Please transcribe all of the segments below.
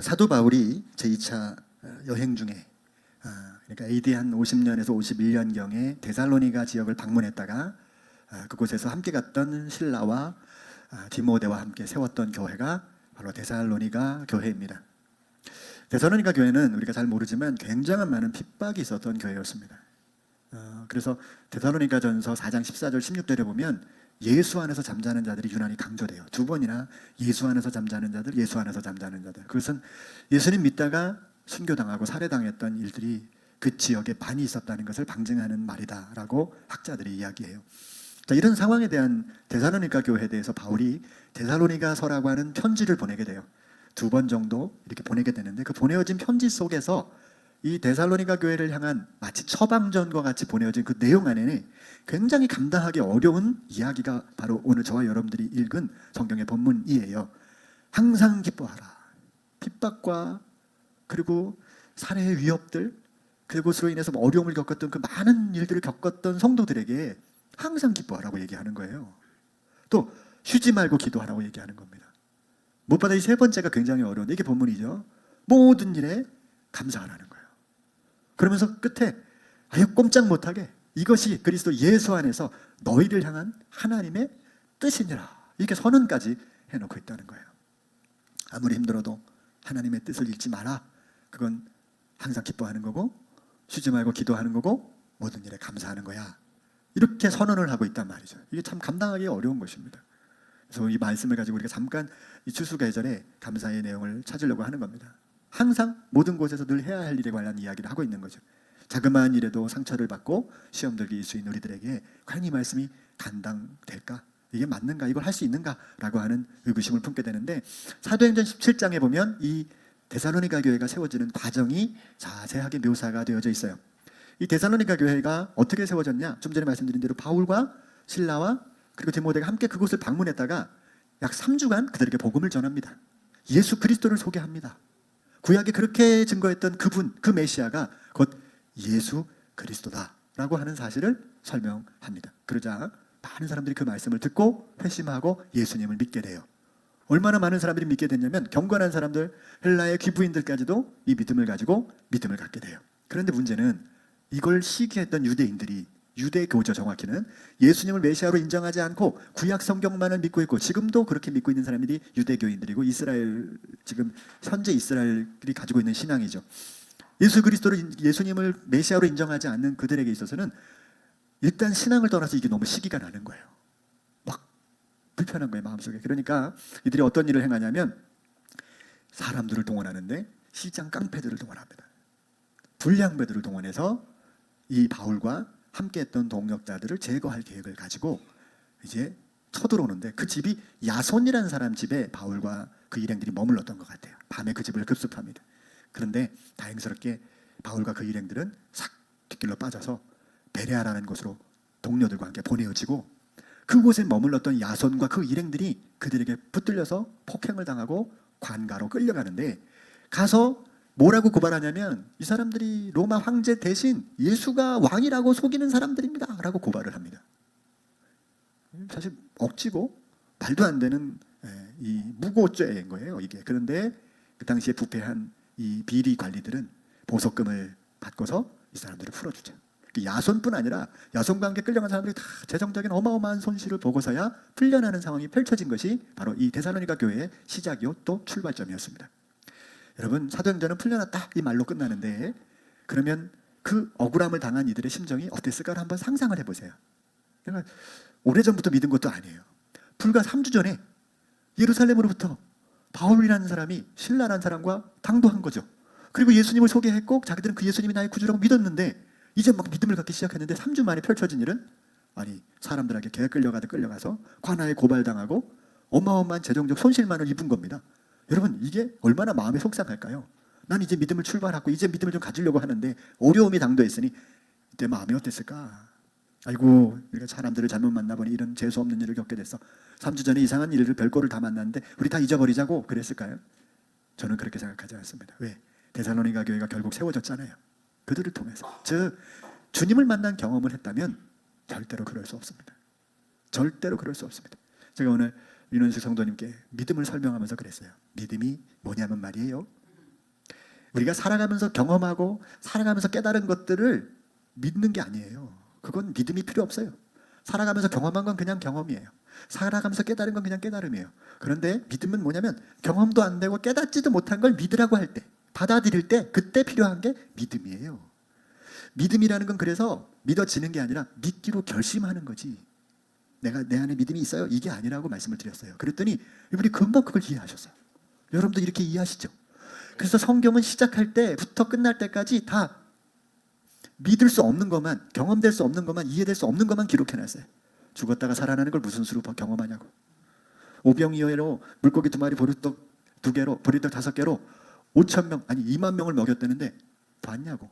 사도 바울이 제2차 여행 중에 그러니까 AD 한 50년에서 51년경에 데살로니가 지역을 방문했다가 그곳에서 함께 갔던 실라와 디모데와 함께 세웠던 교회가 바로 데살로니가 교회입니다. 데살로니가 교회는 우리가 잘 모르지만 굉장한 많은 핍박이 있었던 교회였습니다. 그래서 데살로니가 전서 4장 14절 16절에 보면 예수 안에서 잠자는 자들이 유난히 강조돼요. 두 번이나 예수 안에서 잠자는 자들, 예수 안에서 잠자는 자들. 그것은 예수님 믿다가 순교당하고 살해당했던 일들이 그 지역에 많이 있었다는 것을 방증하는 말이다라고 학자들이 이야기해요. 자, 이런 상황에 대한 데살로니가 교회에 대해서 바울이 데살로니가서라고 하는 편지를 보내게 돼요. 2번 정도 이렇게 보내게 되는데 그 보내어진 편지 속에서 이 데살로니가 교회를 향한 마치 처방전과 같이 보내어진 그 내용 안에는 굉장히 감당하기 어려운 이야기가 바로 오늘 저와 여러분들이 읽은 성경의 본문이에요. 항상 기뻐하라. 핍박과 그리고 살해의 위협들, 그것으로 인해서 어려움을 겪었던 그 많은 일들을 겪었던 성도들에게 항상 기뻐하라고 얘기하는 거예요. 또 쉬지 말고 기도하라고 얘기하는 겁니다. 무엇보다 이 세 번째가 굉장히 어려운데 이게 본문이죠. 모든 일에 감사하라는 거예요. 그러면서 끝에 아예 꼼짝 못하게 이것이 그리스도 예수 안에서 너희를 향한 하나님의 뜻이니라. 이렇게 선언까지 해놓고 있다는 거예요. 아무리 힘들어도 하나님의 뜻을 잃지 마라. 그건 항상 기뻐하는 거고 쉬지 말고 기도하는 거고 모든 일에 감사하는 거야. 이렇게 선언을 하고 있단 말이죠. 이게 참 감당하기 어려운 것입니다. 그래서 이 말씀을 가지고 우리가 잠깐 이 추수계절에 감사의 내용을 찾으려고 하는 겁니다. 항상 모든 곳에서 늘 해야 할 일에 관한 이야기를 하고 있는 거죠. 자그마한 일에도 상처를 받고 시험 들기 일수인 우리들에게 과연 이 말씀이 감당될까? 이게 맞는가? 이걸 할 수 있는가? 라고 하는 의구심을 품게 되는데 사도행전 17장에 보면 이 데살로니가 교회가 세워지는 과정이 자세하게 묘사가 되어져 있어요. 이 데살로니가 교회가 어떻게 세워졌냐? 좀 전에 말씀드린 대로 바울과 실라와 그리고 디모데가 함께 그곳을 방문했다가 약 3주간 그들에게 복음을 전합니다. 예수 그리스도를 소개합니다. 구약에 그렇게 증거했던 그분, 그 메시아가 곧 예수 그리스도다라고 하는 사실을 설명합니다. 그러자 많은 사람들이 그 말씀을 듣고 회심하고 예수님을 믿게 돼요. 얼마나 많은 사람들이 믿게 됐냐면 경건한 사람들, 헬라의 귀부인들까지도 이 믿음을 가지고 믿음을 갖게 돼요. 그런데 문제는 이걸 시기했던 유대인들이 유대교죠 정확히는 예수님을 메시아로 인정하지 않고 구약 성경만을 믿고 있고 지금도 그렇게 믿고 있는 사람들이 유대교인들이고 이스라엘 지금 현재 이스라엘이 가지고 있는 신앙이죠. 예수 그리스도를 예수님을 메시아로 인정하지 않는 그들에게 있어서는 일단 신앙을 떠나서 이게 너무 시기가 나는 거예요. 막 불편한 거예요 마음속에. 그러니까 이들이 어떤 일을 행하냐면 사람들을 동원하는데 시장 깡패들을 동원합니다. 불량배들을 동원해서 이 바울과 함께했던 동역자들을 제거할 계획을 가지고 이제 쳐들어오는데 그 집이 야손이라는 사람 집에 바울과 그 일행들이 머물렀던 것 같아요. 밤에 그 집을 급습합니다. 그런데 다행스럽게 바울과 그 일행들은 싹 뒷길로 빠져서 베레아라는 곳으로 동료들과 함께 보내어지고 그곳에 머물렀던 야손과 그 일행들이 그들에게 붙들려서 폭행을 당하고 관가로 끌려가는데 가서 뭐라고 고발하냐면 이 사람들이 로마 황제 대신 예수가 왕이라고 속이는 사람들입니다 라고 고발을 합니다. 사실 억지고 말도 안 되는 이 무고죄인 거예요 이게. 그런데 그 당시에 부패한 이 비리 관리들은 보석금을 받고서 이 사람들을 풀어주죠. 야손뿐 아니라 야손과 함께 끌려간 사람들이 다 재정적인 어마어마한 손실을 보고서야 풀려나는 상황이 펼쳐진 것이 바로 이 데살로니가 교회의 시작이요 또 출발점이었습니다. 여러분 사도행전은 풀려났다 이 말로 끝나는데 그러면 그 억울함을 당한 이들의 심정이 어땠을까를 한번 상상을 해보세요. 그러니까 오래전부터 믿은 것도 아니에요. 불과 3주 전에 예루살렘으로부터 바울이라는 사람이 신라라는 사람과 당도한 거죠. 그리고 예수님을 소개했고 자기들은 그 예수님이 나의 구주라고 믿었는데 이제 막 믿음을 갖기 시작했는데 3주 만에 펼쳐진 일은 아니 사람들에게 개 끌려가듯 끌려가서 관아에 고발당하고 어마어마한 재정적 손실만을 입은 겁니다. 여러분 이게 얼마나 마음이 속상할까요? 난 이제 믿음을 출발하고 이제 믿음을 좀 가지려고 하는데 어려움이 당도했으니 이때 마음이 어땠을까? 아이고 우리가 사람들을 잘못 만나보니 이런 재수없는 일을 겪게 됐어. 3주 전에 이상한 일을 별거를 다 만났는데 우리 다 잊어버리자고 그랬을까요? 저는 그렇게 생각하지 않습니다. 왜? 데살로니가 교회가 결국 세워졌잖아요. 그들을 통해서 즉 주님을 만난 경험을 했다면 절대로 그럴 수 없습니다. 절대로 그럴 수 없습니다. 제가 오늘 윤원식 성도님께 믿음을 설명하면서 그랬어요. 믿음이 뭐냐면 말이에요 우리가 살아가면서 경험하고 살아가면서 깨달은 것들을 믿는 게 아니에요. 그건 믿음이 필요 없어요. 살아가면서 경험한 건 그냥 경험이에요. 살아가면서 깨달은 건 그냥 깨달음이에요. 그런데 믿음은 뭐냐면 경험도 안 되고 깨닫지도 못한 걸 믿으라고 할 때, 받아들일 때, 그때 필요한 게 믿음이에요. 믿음이라는 건 그래서 믿어지는 게 아니라 믿기로 결심하는 거지. 내가 내 안에 믿음이 있어요? 이게 아니라고 말씀을 드렸어요. 그랬더니 이분이 금방 그걸 이해하셨어요. 여러분도 이렇게 이해하시죠? 그래서 성경은 시작할 때부터 끝날 때까지 다 믿을 수 없는 것만, 경험될 수 없는 것만, 이해될 수 없는 것만 기록해놨어요. 죽었다가 살아나는 걸 무슨 수로 경험하냐고. 오병이어로 물고기 2마리, 보리떡 2개로, 보리떡 5개로 5,000명, 아니 2만 명을 먹였다는데 봤냐고.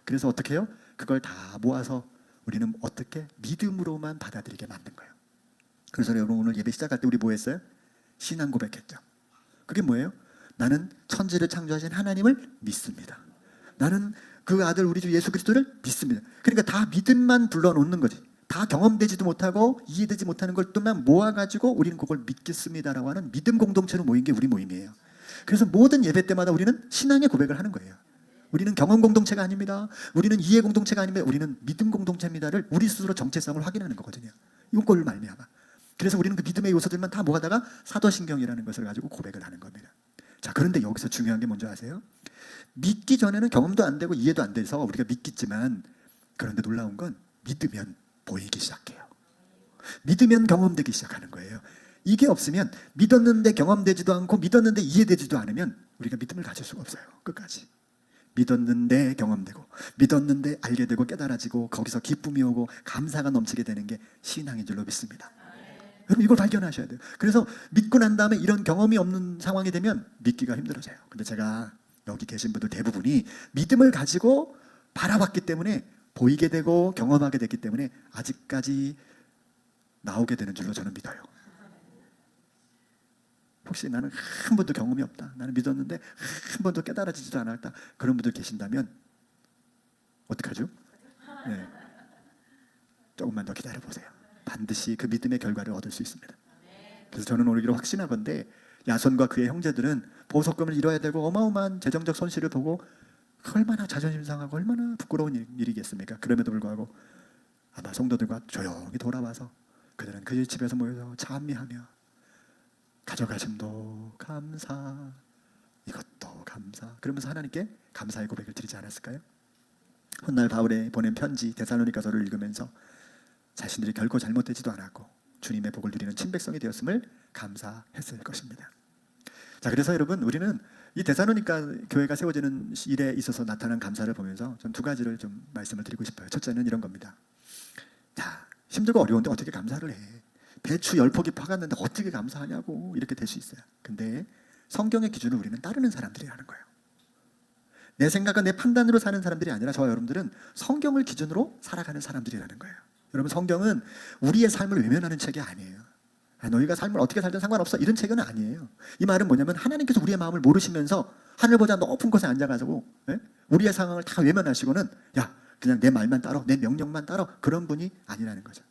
그래서 어떻게 해요? 그걸 다 모아서 우리는 어떻게 믿음으로만 받아들이게 만든 거예요. 그래서 여러분 오늘 예배 시작할 때 우리 뭐 했어요? 신앙 고백했죠. 그게 뭐예요? 나는 천지를 창조하신 하나님을 믿습니다. 나는 그 아들 우리 주 예수 그리스도를 믿습니다. 그러니까 다 믿음만 불러놓는 거지. 다 경험되지도 못하고 이해되지 못하는 것들만 모아가지고 우리는 그걸 믿겠습니다라고 하는 믿음 공동체로 모인 게 우리 모임이에요. 그래서 모든 예배 때마다 우리는 신앙의 고백을 하는 거예요. 우리는 경험 공동체가 아닙니다. 우리는 이해 공동체가 아닙니다. 우리는 믿음 공동체입니다를 우리 스스로 정체성을 확인하는 거거든요. 이걸 말미암아. 그래서 우리는 그 믿음의 요소들만 다 모아다가 사도신경이라는 것을 가지고 고백을 하는 겁니다. 자, 그런데 여기서 중요한 게 뭔지 아세요? 믿기 전에는 경험도 안 되고 이해도 안 돼서 우리가 믿겠지만, 그런데 놀라운 건 믿으면 보이기 시작해요. 믿으면 경험되기 시작하는 거예요. 이게 없으면 믿었는데 경험되지도 않고 믿었는데 이해되지도 않으면 우리가 믿음을 가질 수가 없어요. 끝까지. 믿었는데 경험되고 믿었는데 알게 되고 깨달아지고 거기서 기쁨이 오고 감사가 넘치게 되는 게 신앙인 줄로 믿습니다. 여러분 이걸 발견하셔야 돼요. 그래서 믿고 난 다음에 이런 경험이 없는 상황이 되면 믿기가 힘들어져요. 근데 제가 여기 계신 분들 대부분이 믿음을 가지고 바라봤기 때문에 보이게 되고 경험하게 됐기 때문에 아직까지 나오게 되는 줄로 저는 믿어요. 혹시 나는 한 번도 경험이 없다, 나는 믿었는데 한 번도 깨달아지지도 않았다, 그런 분들 계신다면 어떡하죠? 네. 조금만 더 기다려보세요. 반드시 그 믿음의 결과를 얻을 수 있습니다. 그래서 저는 오늘 확신하건대 야손과 그의 형제들은 보석금을 잃어야 되고 어마어마한 재정적 손실을 보고 얼마나 자존심 상하고 얼마나 부끄러운 일이겠습니까? 그럼에도 불구하고 아마 성도들과 조용히 돌아와서 그들은 그 집에서 모여서 찬미하며 가져가심도 감사, 이것도 감사, 그러면서 하나님께 감사의 고백을 드리지 않았을까요? 훗날 바울의 보낸 편지 데살로니가서를 읽으면서 자신들이 결코 잘못되지도 않았고 주님의 복을 누리는 친백성이 되었음을 감사했을 것입니다. 자, 그래서 여러분 우리는 이 데살로니가 교회가 세워지는 일에 있어서 나타난 감사를 보면서 전 2가지를 좀 말씀을 드리고 싶어요. 첫째는 이런 겁니다. 자, 힘들고 어려운데 어떻게 감사를 해? 배추 10포기 파갔는데 어떻게 감사하냐고 이렇게 될 수 있어요. 근데 성경의 기준을 우리는 따르는 사람들이라는 거예요. 내 생각과 내 판단으로 사는 사람들이 아니라 저와 여러분들은 성경을 기준으로 살아가는 사람들이라는 거예요. 여러분 성경은 우리의 삶을 외면하는 책이 아니에요. 너희가 삶을 어떻게 살든 상관없어 이런 책은 아니에요. 이 말은 뭐냐면 하나님께서 우리의 마음을 모르시면서 하늘보다 높은 곳에 앉아가지고 우리의 상황을 다 외면하시고는 야 그냥 내 말만 따라, 내 명령만 따라, 그런 분이 아니라는 거죠.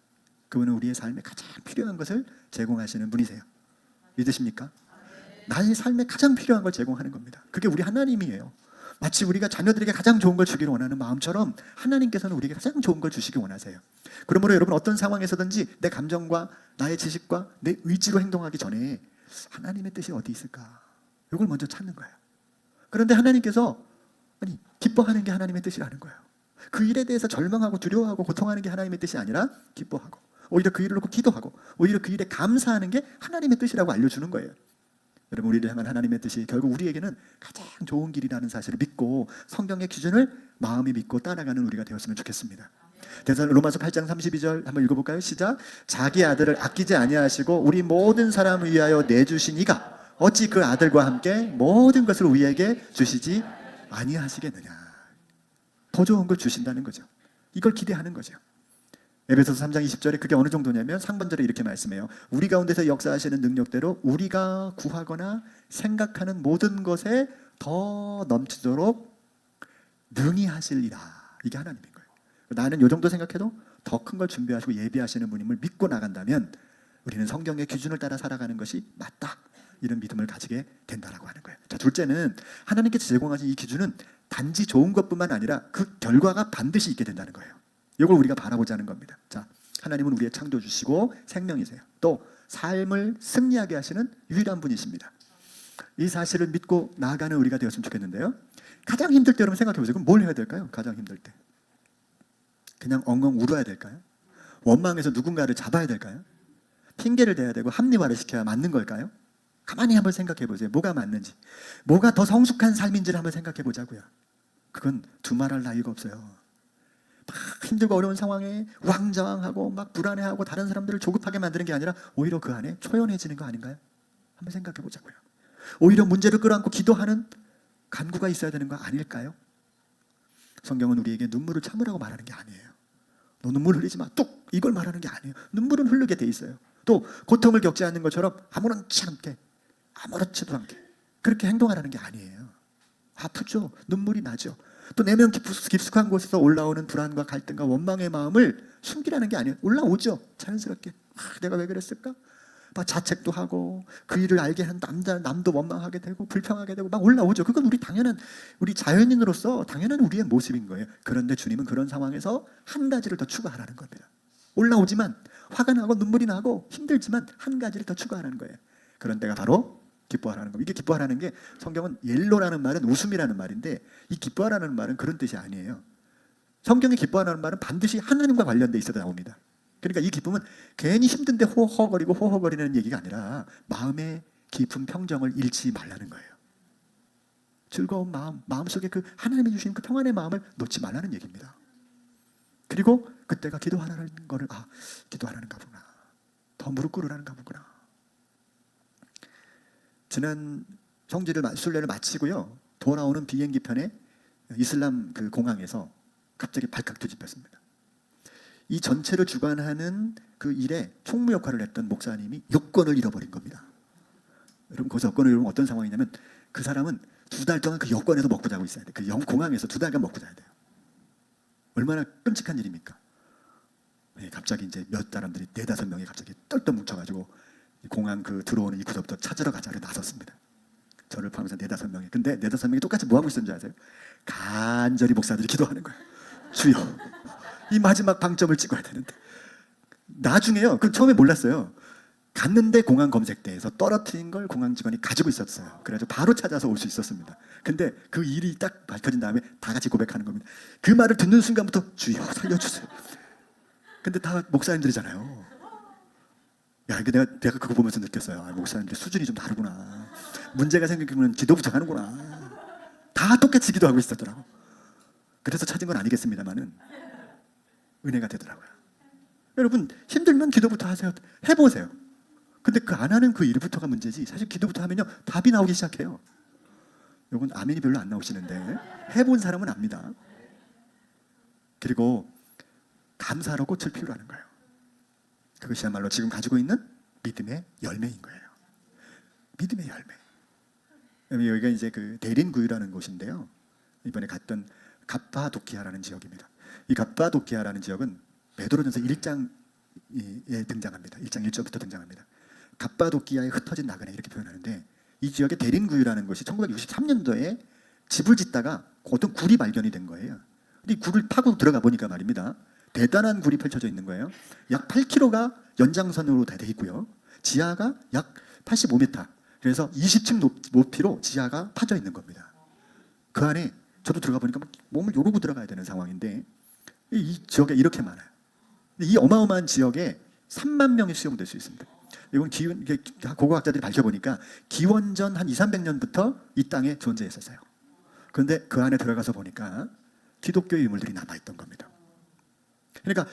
그분은 우리의 삶에 가장 필요한 것을 제공하시는 분이세요. 믿으십니까? 나의 삶에 가장 필요한 걸 제공하는 겁니다. 그게 우리 하나님이에요. 마치 우리가 자녀들에게 가장 좋은 걸 주기를 원하는 마음처럼 하나님께서는 우리에게 가장 좋은 걸 주시기 원하세요. 그러므로 여러분 어떤 상황에서든지 내 감정과 나의 지식과 내 의지로 행동하기 전에 하나님의 뜻이 어디 있을까? 이걸 먼저 찾는 거예요. 그런데 하나님께서 기뻐하는 게 하나님의 뜻이라는 거예요. 그 일에 대해서 절망하고 두려워하고 고통하는 게 하나님의 뜻이 아니라 기뻐하고 오히려 그 일을 놓고 기도하고 오히려 그 일에 감사하는 게 하나님의 뜻이라고 알려주는 거예요. 여러분 우리를 향한 하나님의 뜻이 결국 우리에게는 가장 좋은 길이라는 사실을 믿고 성경의 기준을 마음이 믿고 따라가는 우리가 되었으면 좋겠습니다. 로마서 8장 32절 한번 읽어볼까요? 시작. 자기 아들을 아끼지 아니하시고 우리 모든 사람을 위하여 내주신 이가 어찌 그 아들과 함께 모든 것을 우리에게 주시지 아니하시겠느냐. 더 좋은 걸 주신다는 거죠. 이걸 기대하는 거죠. 에베소서 3장 20절에 그게 어느 정도냐면 상반절에 이렇게 말씀해요. 우리 가운데서 역사하시는 능력대로 우리가 구하거나 생각하는 모든 것에 더 넘치도록 능히 하실리라. 이게 하나님인 거예요. 나는 이 정도 생각해도 더 큰 걸 준비하시고 예비하시는 분임을 믿고 나간다면 우리는 성경의 기준을 따라 살아가는 것이 맞다. 이런 믿음을 가지게 된다라고 하는 거예요. 자, 자, 둘째는 하나님께서 제공하신 이 기준은 단지 좋은 것뿐만 아니라 그 결과가 반드시 있게 된다는 거예요. 이걸 우리가 바라보자는 겁니다. 자, 하나님은 우리의 창조주시고 생명이세요. 또 삶을 승리하게 하시는 유일한 분이십니다. 이 사실을 믿고 나아가는 우리가 되었으면 좋겠는데요. 가장 힘들 때 여러분 생각해 보세요. 그럼 뭘 해야 될까요? 가장 힘들 때 그냥 엉엉 울어야 될까요? 원망해서 누군가를 잡아야 될까요? 핑계를 대야 되고 합리화를 시켜야 맞는 걸까요? 가만히 한번 생각해 보세요. 뭐가 맞는지, 뭐가 더 성숙한 삶인지를 한번 생각해 보자고요. 그건 두말할 나위가 없어요. 막 힘들고 어려운 상황에 우왕좌왕하고 막 불안해하고 다른 사람들을 조급하게 만드는 게 아니라 오히려 그 안에 초연해지는 거 아닌가요? 한번 생각해 보자고요. 오히려 문제를 끌어안고 기도하는 간구가 있어야 되는 거 아닐까요? 성경은 우리에게 눈물을 참으라고 말하는 게 아니에요. 너 눈물 흘리지 마. 뚝! 이걸 말하는 게 아니에요. 눈물은 흐르게 돼 있어요. 또 고통을 겪지 않는 것처럼 아무렇지 않게, 아무렇지도 않게 그렇게 행동하라는 게 아니에요. 아프죠. 눈물이 나죠. 또 내면 깊숙한 곳에서 올라오는 불안과 갈등과 원망의 마음을 숨기라는 게 아니에요. 올라오죠. 자연스럽게. 내가 왜 그랬을까? 막 자책도 하고 그 일을 알게 한 남도 원망하게 되고 불평하게 되고 막 올라오죠. 그건 우리 자연인으로서 당연한 우리의 모습인 거예요. 그런데 주님은 그런 상황에서 한 가지를 더 추가하라는 겁니다. 올라오지만 화가 나고 눈물이 나고 힘들지만 한 가지를 더 추가하라는 거예요. 그런 때가 바로 기뻐하라는 겁니다. 이게 기뻐하라는 게 성경은 옐로라는 말은 웃음이라는 말인데 이 기뻐하라는 말은 그런 뜻이 아니에요. 성경에 기뻐하라는 말은 반드시 하나님과 관련돼 있어도 나옵니다. 그러니까 이 기쁨은 괜히 힘든데 호허거리는 얘기가 아니라 마음의 깊은 평정을 잃지 말라는 거예요. 즐거운 마음속에 그 하나님이 주신 그 평안의 마음을 놓지 말라는 얘기입니다. 그리고 그때가 기도하라는 거를 기도하라는가 보구나. 더 무릎 꿇으라는가 보구나. 지난 순례를 마치고요. 돌아오는 비행기 편에 이슬람 그 공항에서 갑자기 발칵 뒤집혔습니다. 이 전체를 주관하는 그 일에 총무 역할을 했던 목사님이 여권을 잃어버린 겁니다. 여러분 거기서 여권을 잃으면 어떤 상황이냐면 그 사람은 2달 동안 그 여권에서 먹고 자고 있어야 돼요. 그 공항에서 2달간 먹고 자야 돼요. 얼마나 끔찍한 일입니까? 네, 갑자기 이제 몇 사람들이 4-5명이 갑자기 똘똘 뭉쳐가지고 공항 그 들어오는 입구서부터 찾으러 가자를 나섰습니다. 저를 포함해서 4-5명이. 근데 4-5명이 똑같이 뭐 하고 있었는지 아세요? 간절히 목사들이 기도하는 거예요. 주여, 이 마지막 방점을 찍어야 되는데. 나중에요. 그 처음에 몰랐어요. 갔는데 공항 검색대에서 떨어뜨린 걸 공항 직원이 가지고 있었어요. 그래가지고 바로 찾아서 올 수 있었습니다. 근데 그 일이 딱 밝혀진 다음에 다 같이 고백하는 겁니다. 그 말을 듣는 순간부터 주여 살려주세요. 근데 다 목사님들이잖아요. 야, 이게 내가 그거 보면서 느꼈어요. 목사님들 수준이 좀 다르구나. 문제가 생기면 기도부터 하는구나. 다 똑같이 기도하고 있었더라고. 그래서 찾은 건 아니겠습니다만은 은혜가 되더라고요. 여러분 힘들면 기도부터 하세요. 해보세요. 근데 그 안 하는 그 일부터가 문제지. 사실 기도부터 하면요 답이 나오기 시작해요. 이건 아멘이 별로 안 나오시는데 해본 사람은 압니다. 그리고 감사로 꽃을 피우라는 거예요. 그것이야말로 지금 가지고 있는 믿음의 열매인 거예요. 믿음의 열매. 여기가 이제 그 데린구유라는 곳인데요. 이번에 갔던 갑바도키아라는 지역입니다. 이 갑바도키아라는 지역은 베드로전서 1장에 등장합니다. 1장 1절부터 등장합니다. 갑바도키아에 흩어진 나그네 이렇게 표현하는데 이 지역에 데린구유라는 곳이 1963년도에 집을 짓다가 어떤 굴이 발견이 된 거예요. 근데 이 굴을 파고 들어가 보니까 말입니다. 대단한 굴이 펼쳐져 있는 거예요. 약 8km가 연장선으로 돼 있고요. 지하가 약 85m. 그래서 20층 높이로 지하가 파져 있는 겁니다. 그 안에 저도 들어가 보니까 몸을 요러고 들어가야 되는 상황인데 이 지역에 이렇게 많아요. 이 어마어마한 지역에 3만 명이 수용될 수 있습니다. 이건 고고학자들이 밝혀보니까 기원전 한 200-300년부터 이 땅에 존재했었어요. 그런데 그 안에 들어가서 보니까 기독교의 유물들이 남아있던 겁니다. 그러니까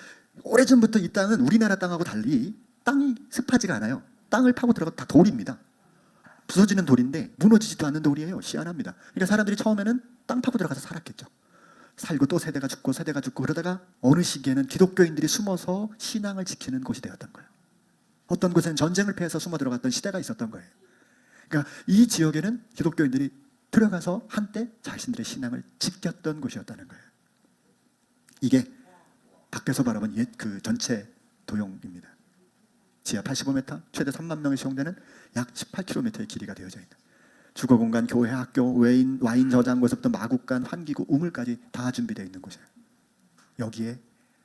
오래전부터 이 땅은 우리나라 땅하고 달리 땅이 습하지가 않아요. 땅을 파고 들어가도 다 돌입니다. 부서지는 돌인데 무너지지도 않는 돌이에요. 희한합니다. 그러니까 사람들이 처음에는 땅 파고 들어가서 살았겠죠. 살고 또 세대가 죽고 그러다가 어느 시기에는 기독교인들이 숨어서 신앙을 지키는 곳이 되었던 거예요. 어떤 곳에는 전쟁을 피해서 숨어 들어갔던 시대가 있었던 거예요. 그러니까 이 지역에는 기독교인들이 들어가서 한때 자신들의 신앙을 지켰던 곳이었다는 거예요. 이게 밖에서 바라본 옛 그 전체 도용입니다. 지하 85m, 최대 3만 명이 수용되는 약 18km의 길이가 되어져 있는. 주거 공간, 교회, 학교, 와인 저장고에서부터 마국간, 환기구, 우물까지 다 준비되어 있는 곳이에요. 여기에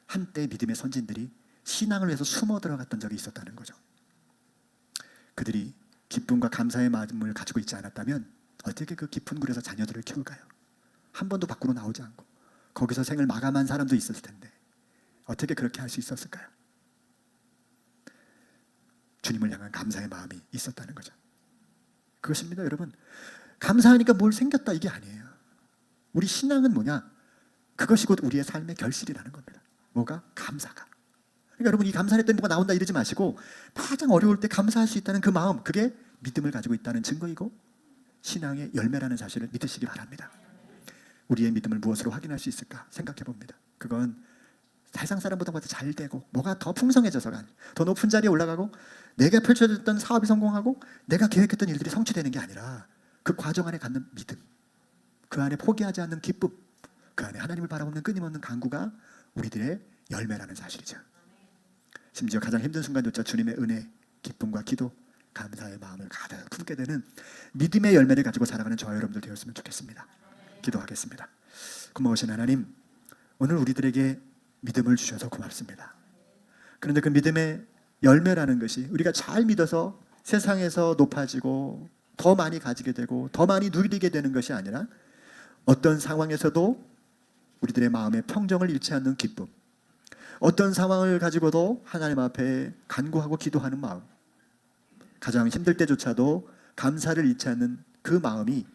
한때 믿음의 선진들이 신앙을 위해서 숨어 들어갔던 적이 있었다는 거죠. 그들이 기쁨과 감사의 마음을 가지고 있지 않았다면 어떻게 그 깊은 굴에서 자녀들을 키울까요? 한 번도 밖으로 나오지 않고 거기서 생을 마감한 사람도 있었을 텐데 어떻게 그렇게 할 수 있었을까요? 주님을 향한 감사의 마음이 있었다는 거죠. 그것입니다, 여러분. 감사하니까 뭘 생겼다 이게 아니에요. 우리 신앙은 뭐냐? 그것이 곧 우리의 삶의 결실이라는 겁니다. 뭐가? 감사가. 그러니까 여러분, 이 감사했더니 뭐가 나온다 이러지 마시고 가장 어려울 때 감사할 수 있다는 그 마음, 그게 믿음을 가지고 있다는 증거이고 신앙의 열매라는 사실을 믿으시기 바랍니다. 우리의 믿음을 무엇으로 확인할 수 있을까 생각해 봅니다. 그건 세상 사람보다 잘 되고 뭐가 더 풍성해져서가 아니라 더 높은 자리에 올라가고 내가 펼쳐졌던 사업이 성공하고 내가 계획했던 일들이 성취되는 게 아니라 그 과정 안에 갖는 믿음, 그 안에 포기하지 않는 기쁨, 그 안에 하나님을 바라보는 끊임없는 간구가 우리들의 열매라는 사실이죠. 심지어 가장 힘든 순간조차 주님의 은혜, 기쁨과 기도, 감사의 마음을 가득 품게 되는 믿음의 열매를 가지고 살아가는 저와 여러분들 되었으면 좋겠습니다. 기도하겠습니다. 고마우신 하나님, 오늘 우리들에게 믿음을 주셔서 고맙습니다. 그런데 그 믿음의 열매라는 것이 우리가 잘 믿어서 세상에서 높아지고 더 많이 가지게 되고 더 많이 누리게 되는 것이 아니라 어떤 상황에서도 우리들의 마음에 평정을 잃지 않는 기쁨, 어떤 상황을 가지고도 하나님 앞에 간구하고 기도하는 마음, 가장 힘들 때조차도 감사를 잃지 않는 그 마음이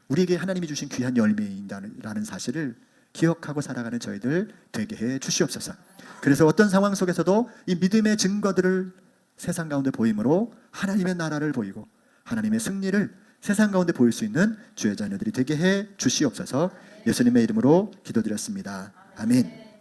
우리에게 하나님이 주신 귀한 열매인다는 사실을 기억하고 살아가는 저희들 되게 해 주시옵소서. 그래서 어떤 상황 속에서도 이 믿음의 증거들을 세상 가운데 보임으로 하나님의 나라를 보이고 하나님의 승리를 세상 가운데 보일 수 있는 주의 자녀들이 되게 해 주시옵소서. 예수님의 이름으로 기도드렸습니다. 아멘.